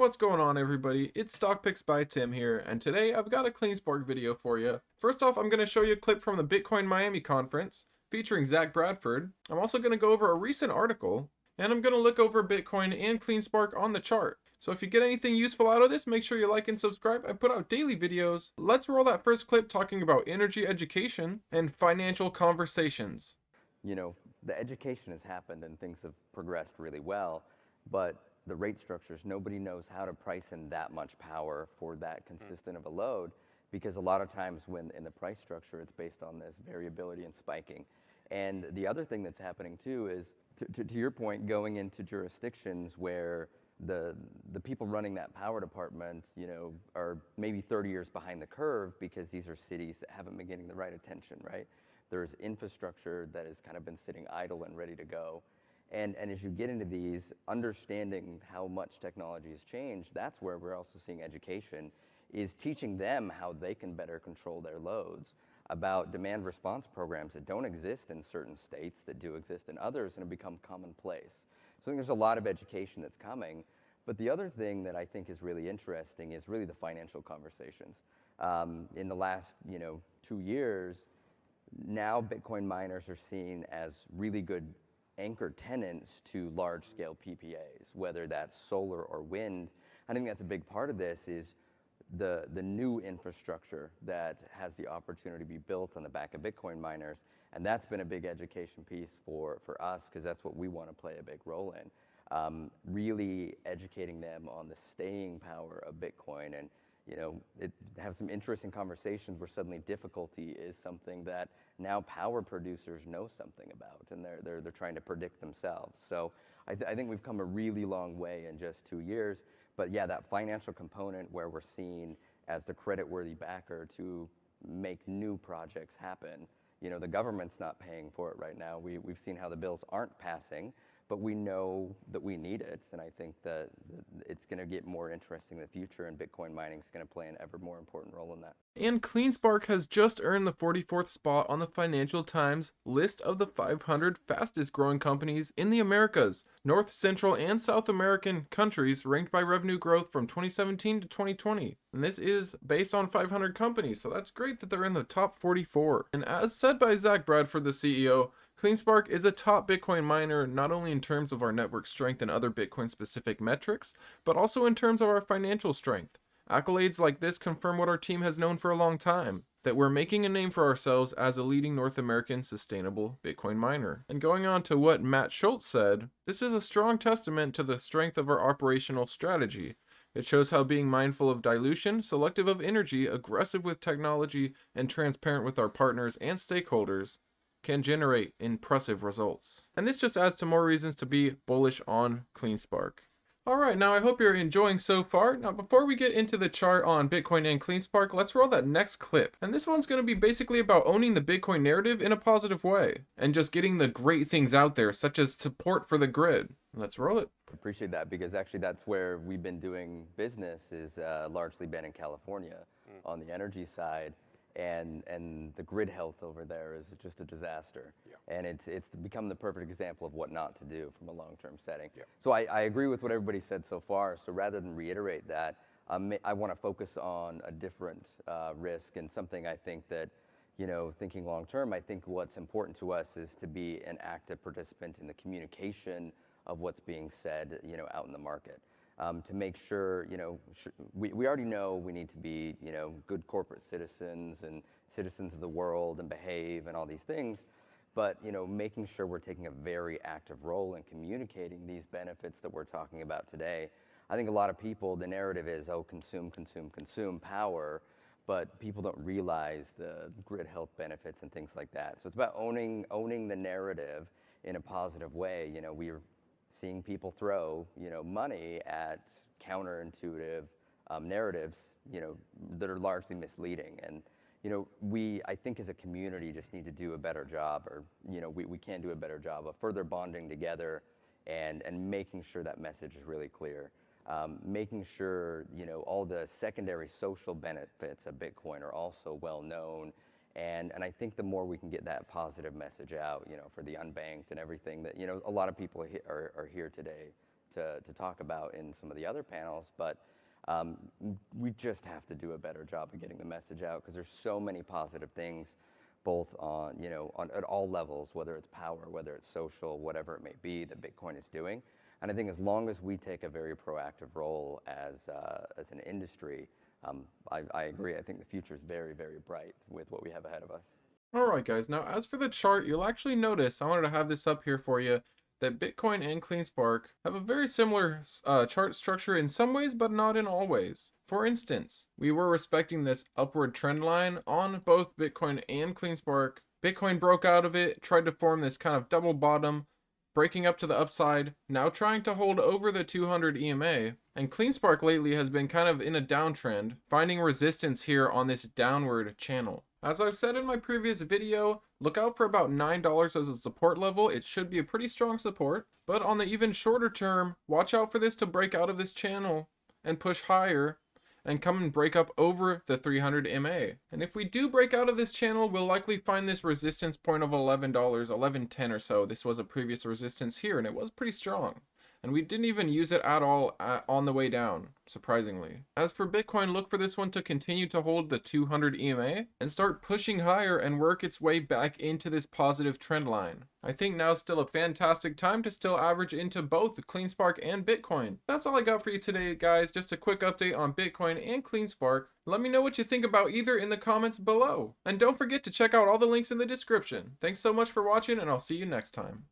What's going on, everybody? It's Stock Picks by Tim here, and today I've got a Cleanspark video for you. First off, I'm going to show you a clip from the Bitcoin Miami conference featuring Zach Bradford. I'm also going to go over a recent article, and I'm going to look over Bitcoin and Cleanspark on the chart. So if you get anything useful out of this, make sure you like and subscribe. I put out daily videos. Let's roll that first clip talking about energy education and financial conversations. You know, the education has happened and things have progressed really well, but the rate structures, nobody knows how to price in that much power for that consistent of a load, because a lot of times when in the price structure, it's based on this variability and spiking. And the other thing that's happening too is, to your point, going into jurisdictions where the people running that power department, you know, are maybe 30 years behind the curve because these are cities that haven't been getting the right attention, right? There's infrastructure that has kind of been sitting idle and ready to go. And as you get into these, understanding how much technology has changed, that's where we're also seeing education, is teaching them how they can better control their loads, about demand response programs that don't exist in certain states that do exist in others and have become commonplace. So I think there's a lot of education that's coming. But the other thing that I think is really interesting is really the financial conversations. In the last 2 years, now Bitcoin miners are seen as really good anchor tenants to large-scale PPAs, whether that's solar or wind. I think that's a big part of this is the new infrastructure that has the opportunity to be built on the back of Bitcoin miners, and that's been a big education piece for us, because that's what we want to play a big role in, really educating them on the staying power of Bitcoin, and have some interesting conversations where suddenly difficulty is something that now power producers know something about, and they're trying to predict themselves. So I think we've come a really long way in just 2 years. But yeah, that financial component where we're seen as the credit-worthy backer to make new projects happen. The government's not paying for it right now. We've seen how the bills aren't passing, but we know that we need it, and I think that it's going to get more interesting in the future, and Bitcoin mining is going to play an ever more important role in that. And Cleanspark has just earned the 44th spot on the Financial Times list of the 500 fastest growing companies in the Americas, North, Central, and South American countries, ranked by revenue growth from 2017 to 2020. And this is based on 500 companies, so that's great that they're in the top 44. And as said by Zach Bradford, the CEO, Cleanspark is a top Bitcoin miner, not only in terms of our network strength and other Bitcoin-specific metrics, but also in terms of our financial strength. Accolades like this confirm what our team has known for a long time, that we're making a name for ourselves as a leading North American sustainable Bitcoin miner. And going on to what Matt Schultz said, this is a strong testament to the strength of our operational strategy. It shows how being mindful of dilution, selective of energy, aggressive with technology, and transparent with our partners and stakeholders can generate impressive results. And this just adds to more reasons to be bullish on Cleanspark. Alright, now I hope you're enjoying so far. Now before we get into the chart on Bitcoin and Cleanspark, let's roll that next clip. And this one's going to be basically about owning the Bitcoin narrative in a positive way, and just getting the great things out there, such as support for the grid. Let's roll it. Appreciate that, because actually that's where we've been doing business, is largely been in California on the energy side. And the grid health over there is just a disaster. Yeah. And it's become the perfect example of what not to do from a long-term setting. Yeah. So I agree with what everybody said so far. So rather than reiterate that, I want to focus on a different risk, and something I think that, thinking long-term, I think what's important to us is to be an active participant in the communication of what's being said, out in the market. To make sure, we already know we need to be, good corporate citizens and citizens of the world and behave and all these things, but, making sure we're taking a very active role in communicating these benefits that we're talking about today. I think a lot of people, the narrative is, oh, consume, consume, consume power, but people don't realize the grid health benefits and things like that. So it's about owning the narrative in a positive way. We're seeing people throw, money at counterintuitive narratives, that are largely misleading. And, we, I think as a community, just need to do a better job, or, we can do a better job of further bonding together and making sure that message is really clear. Making sure, all the secondary social benefits of Bitcoin are also well known. And I think the more we can get that positive message out, for the unbanked and everything, that, a lot of people are here today to talk about in some of the other panels, but we just have to do a better job of getting the message out, because there's so many positive things, both on, at all levels, whether it's power, whether it's social, whatever it may be, that Bitcoin is doing. And I think as long as we take a very proactive role as an industry, I agree. I think the future is very, very bright with what we have ahead of us. Alright guys, now as for the chart, you'll actually notice, I wanted to have this up here for you, that Bitcoin and Cleanspark have a very similar chart structure in some ways, but not in all ways. For instance, we were respecting this upward trend line on both Bitcoin and Cleanspark. Bitcoin broke out of it, tried to form this kind of double bottom, breaking up to the upside, now trying to hold over the 200 EMA. And Cleanspark lately has been kind of in a downtrend, finding resistance here on this downward channel. As I've said in my previous video, look out for about $9 as a support level. It should be a pretty strong support. But on the even shorter term, watch out for this to break out of this channel and push higher and come and break up over the 300 MA. And if we do break out of this channel, we'll likely find this resistance point of $11, $11.10 or so. This was a previous resistance here, and it was pretty strong. And we didn't even use it at all on the way down, surprisingly. As for Bitcoin, look for this one to continue to hold the 200 EMA and start pushing higher and work its way back into this positive trend line. I think now's still a fantastic time to still average into both Cleanspark and Bitcoin. That's all I got for you today, guys. Just a quick update on Bitcoin and Cleanspark. Let me know what you think about either in the comments below. And don't forget to check out all the links in the description. Thanks so much for watching, and I'll see you next time.